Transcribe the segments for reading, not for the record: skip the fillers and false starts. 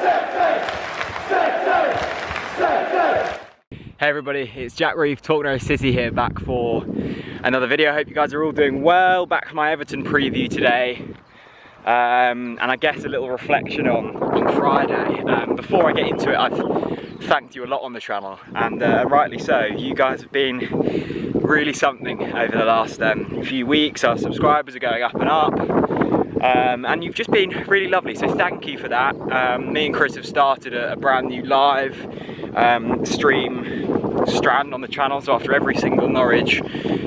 Hey everybody, it's Jack Reeve, TalkNorwichCity here, back for another video. I hope you guys are all doing well. Back for my Everton preview today. And I guess a little reflection on Friday. Before I get into it, I've thanked you a lot on the channel, and rightly so. You guys have been really something over the last few weeks. Our subscribers are going up and up. And you've just been really lovely, so thank you for that. Me and Chris have started a brand new live stream strand on the channel, so after every single Norwich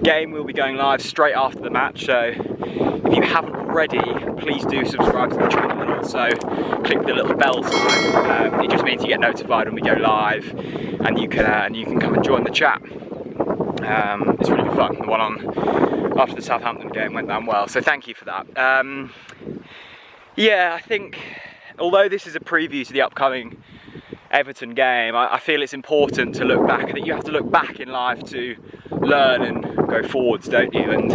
game we'll be going live straight after the match. So if you haven't already, please do subscribe to the channel and also click the little bell sign. It just means you get notified when we go live, and you can come and join the chat. It's really good fun. The one on after the Southampton game went down well, so thank you for that. Yeah, I think although this is a preview to the upcoming Everton game, I feel it's important to look back, that you have to look back in life to learn and go forwards, don't you? And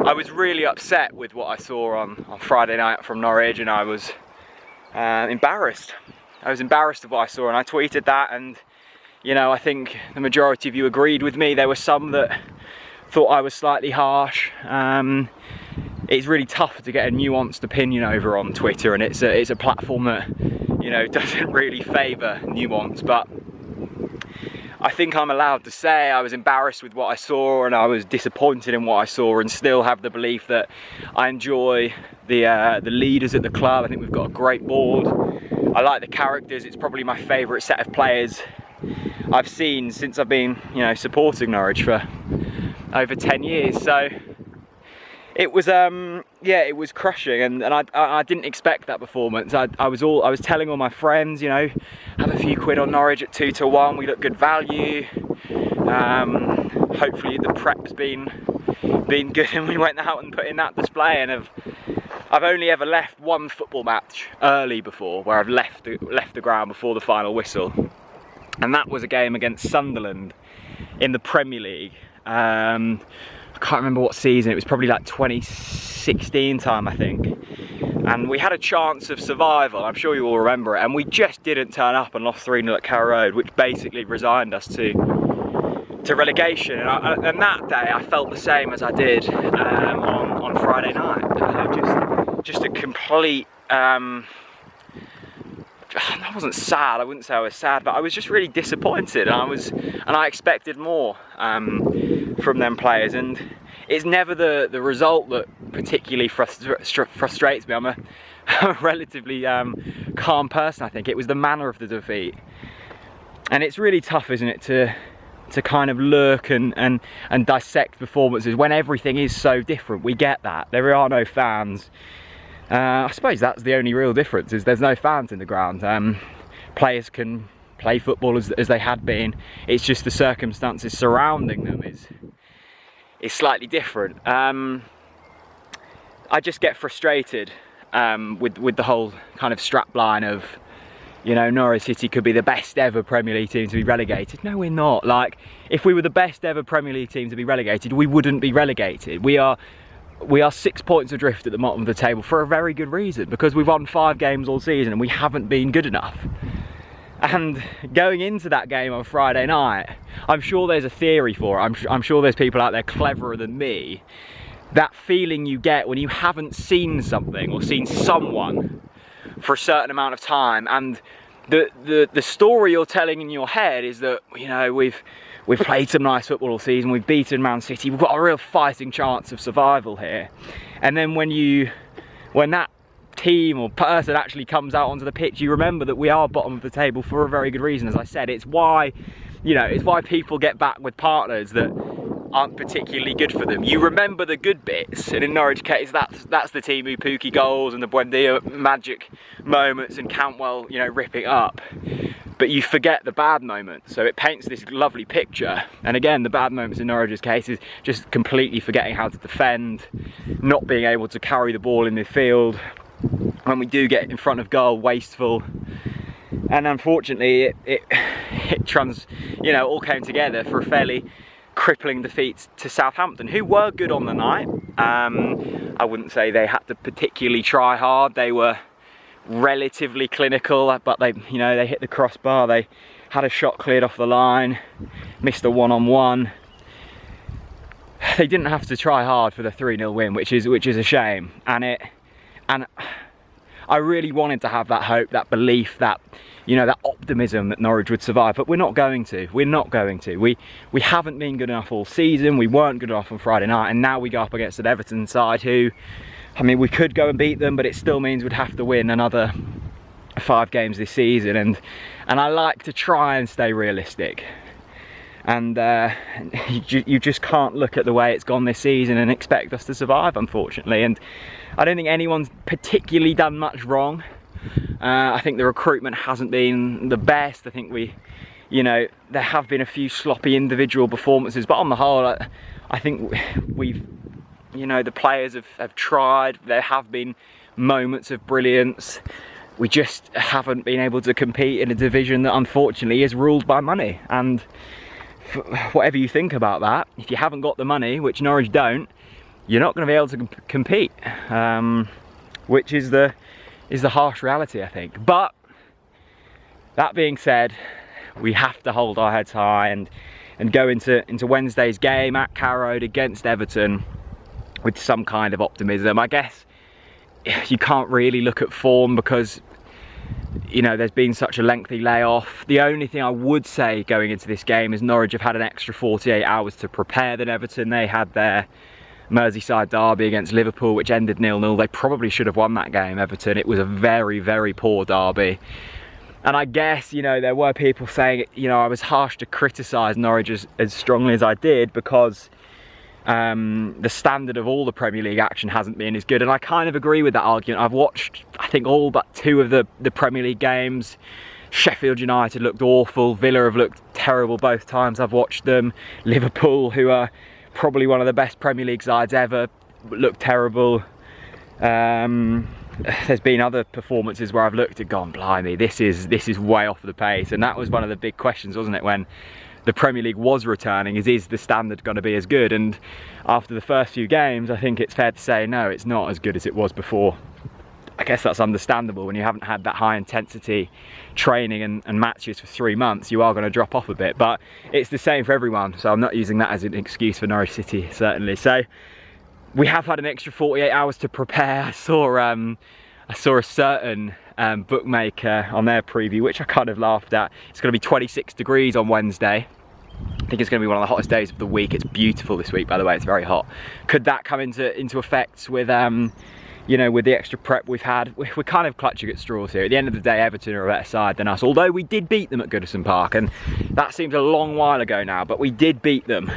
I was really upset with what I saw on Friday night from Norwich, and I was embarrassed. I was embarrassed of what I saw, and I tweeted that, and you know, I think the majority of you agreed with me. There were some that thought I was slightly harsh. It's really tough to get a nuanced opinion over on Twitter, and it's a platform that, you know, doesn't really favour nuance, but I think I'm allowed to say I was embarrassed with what I saw, and I was disappointed in what I saw, and still have the belief that I enjoy the leaders at the club. I think we've got a great board. I like the characters. It's probably my favourite set of players I've seen since I've been, you know, supporting Norwich for over 10 years. So it was yeah, it was crushing, and I didn't expect that performance. I was telling all my friends, you know, have a few quid on Norwich at 2-1. We look good value. Hopefully the prep's been good, and we went out and put in that display. And I've only ever left one football match early before, where I've left the ground before the final whistle, and that was a game against Sunderland in the Premier League. I can't remember what season, it was probably like 2016 time, I think. And we had a chance of survival, I'm sure you all remember it, and we just didn't turn up and lost 3-0 at Carrow Road, which basically resigned us to relegation. And that day I felt the same as I did on Friday night. Just a complete, I wasn't sad, I wouldn't say I was sad, but I was just really disappointed, and I expected more from them players. And it's never the result that particularly frustrates me. I'm a relatively calm person, I think. It was the manner of the defeat, and it's really tough, isn't it, to kind of look and dissect performances when everything is so different. We get that there are no fans. I suppose that's the only real difference, is there's no fans in the ground. Players can play football as they had been. It's just the circumstances surrounding them is slightly different. I just get frustrated with the whole kind of strapline of, you know, Norwich City could be the best ever Premier League team to be relegated. No, we're not. Like, if we were the best ever Premier League team to be relegated, we wouldn't be relegated. We are 6 points adrift at the bottom of the table for a very good reason, because we've won 5 games all season and we haven't been good enough. And going into that game on Friday night, I'm sure there's a theory for it. I'm sure there's people out there cleverer than me. That feeling you get when you haven't seen something or seen someone for a certain amount of time, and the story you're telling in your head is that, you know, we've played some nice football all season, we've beaten Man City, we've got a real fighting chance of survival here. And then when that team or person actually comes out onto the pitch, you remember that we are bottom of the table for a very good reason. As I said, it's why, you know, it's why people get back with partners that aren't particularly good for them. You remember the good bits, and in Norwich case, that's the Timu Pukki goals and the Buendia magic moments and Cantwell, you know, ripping up. But you forget the bad moments, so it paints this lovely picture. And again, the bad moments in Norwich's case is just completely forgetting how to defend, not being able to carry the ball in midfield. When we do get in front of goal, wasteful. And unfortunately, it you know, all came together for a fairly crippling defeat to Southampton, who were good on the night. I wouldn't say they had to particularly try hard. They were relatively clinical, but they hit the crossbar. They had a shot cleared off the line, missed a one-on-one. They didn't have to try hard for the 3-0 win, which is a shame. And I really wanted to have that hope, that belief, that that optimism that Norwich would survive, but we're not going to. We're not going to. We haven't been good enough all season. We weren't good enough on Friday night, and now we go up against an Everton side who, I mean, we could go and beat them, but it still means we'd have to win another 5 games this season. And I like to try and stay realistic. And you just can't look at the way it's gone this season and expect us to survive, unfortunately. And I don't think anyone's particularly done much wrong. I think the recruitment hasn't been the best. I think there have been a few sloppy individual performances, but on the whole, I think the players have tried. There have been moments of brilliance. We just haven't been able to compete in a division that unfortunately is ruled by money. And whatever you think about that, if you haven't got the money, which Norwich don't, you're not going to be able to compete, which is the harsh reality, I think. But that being said, we have to hold our heads high and go into Wednesday's game at Carrow Road against Everton with some kind of optimism. I guess you can't really look at form because there's been such a lengthy layoff. The only thing I would say going into this game is Norwich have had an extra 48 hours to prepare than Everton. They had their Merseyside derby against Liverpool, which ended 0-0. They probably should have won that game, Everton. It was a very, very poor derby. And I guess, there were people saying, I was harsh to criticise Norwich as strongly as I did because the standard of all the Premier League action hasn't been as good. And I kind of agree with that argument. I've watched, I think, all but 2 of the Premier League games. Sheffield United looked awful. Villa have looked terrible both times I've watched them. Liverpool, who are probably one of the best Premier League sides ever, looked terrible. There's been other performances where I've looked and gone, blimey, this is way off the pace. And that was one of the big questions, wasn't it, when the Premier League was returning, is the standard going to be as good? And after the first few games, I think it's fair to say, no, it's not as good as it was before. I guess that's understandable when you haven't had that high intensity training and matches for 3 months. You are going to drop off a bit, but it's the same for everyone, so I'm not using that as an excuse for Norwich City, certainly. So we have had an extra 48 hours to prepare. I saw a certain bookmaker on their preview, which I kind of laughed at. It's going to be 26 degrees on Wednesday. I think it's going to be one of the hottest days of the week. It's beautiful this week, by the way. It's very hot. Could that come into effect with with the extra prep we've had? We're kind of clutching at straws here. At the end of the day, Everton are a better side than us, although we did beat them at Goodison Park, and that seems a long while ago now, but we did beat them.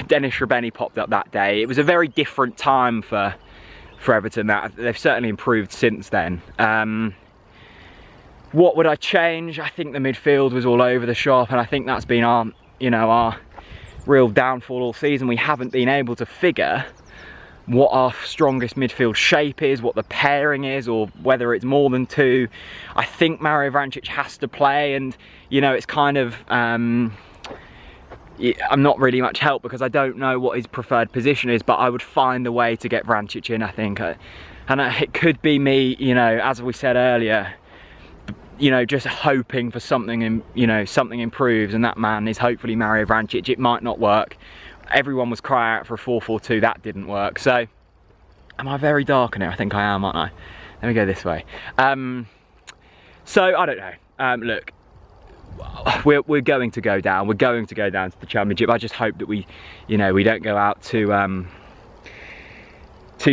Dennis Rabeni popped up that day. It was a very different time for Everton. That they've certainly improved since then. What would I change? I think the midfield was all over the shop, and I think that's been our real downfall all season. We haven't been able to figure what our strongest midfield shape is, what the pairing is, or whether it's more than 2. I think Mario Vrancic has to play, and it's kind of I'm not really much help because I don't know what his preferred position is, but I would find a way to get Vrancic in, I think. And it could be me, as we said earlier, just hoping for something, something improves, and that man is hopefully Mario Vrancic. It might not work. Everyone was crying out for a 4-4-2, that didn't work. So, am I very dark in here? I think I am, aren't I? Let me go this way. So, I don't know. Look, we're going to go down. We're going to go down to the Championship. I just hope that we don't go out too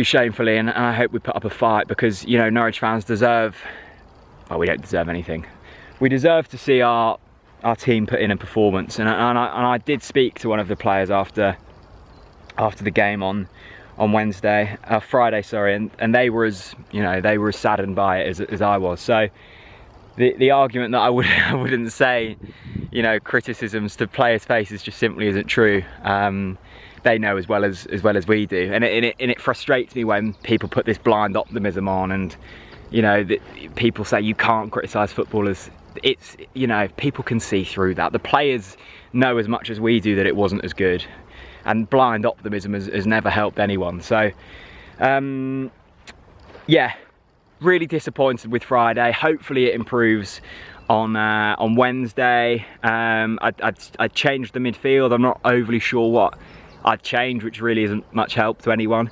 shamefully, and I hope we put up a fight, because, Norwich fans deserve, well, we don't deserve anything. We deserve to see our team put in a performance, and I did speak to one of the players after the game on Friday, sorry, and they were as saddened by it as I was. So the argument that I wouldn't say criticisms to players' faces just simply isn't true. They know as well as we do, and it frustrates me when people put this blind optimism on, and people say you can't criticise footballers. It's, people can see through that. The players know as much as we do that it wasn't as good, and blind optimism has never helped anyone. So yeah, really disappointed with Friday. Hopefully it improves on Wednesday. I changed the midfield. I'm not overly sure what I'd change, which really isn't much help to anyone.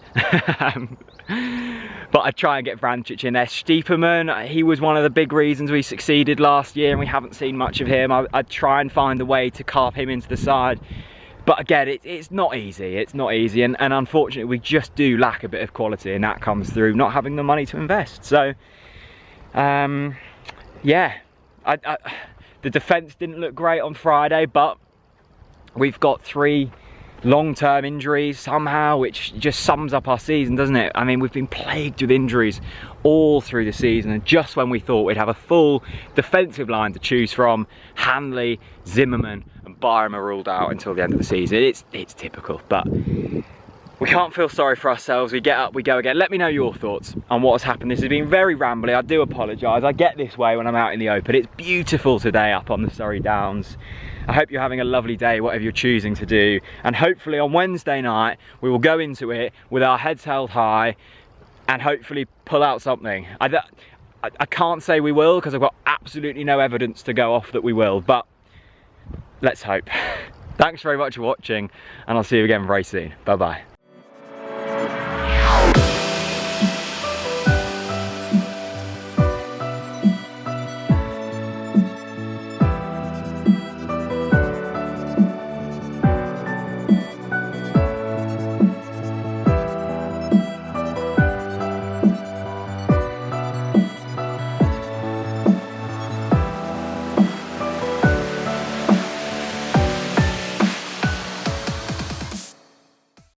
But I'd try and get Vrancic in there. Stiepermann, he was one of the big reasons we succeeded last year, and we haven't seen much of him. I'd try and find a way to carve him into the side. But again, it's not easy. It's not easy, and unfortunately, we just do lack a bit of quality, and that comes through not having the money to invest. So, yeah, the defence didn't look great on Friday, but we've got 3 long-term injuries somehow, which just sums up our season, doesn't it? I mean, we've been plagued with injuries all through the season, and just when we thought we'd have a full defensive line to choose from, Hanley, Zimmerman and Byram are ruled out until the end of the season. It's typical, but we can't feel sorry for ourselves. We get up, we go again. Let me know your thoughts on what has happened. This has been very rambly. I do apologise. I get this way when I'm out in the open. It's beautiful today up on the Surrey Downs. I hope you're having a lovely day, whatever you're choosing to do. And hopefully on Wednesday night, we will go into it with our heads held high and hopefully pull out something. I can't say we will, because I've got absolutely no evidence to go off that we will, but let's hope. Thanks very much for watching, and I'll see you again very soon. Bye-bye.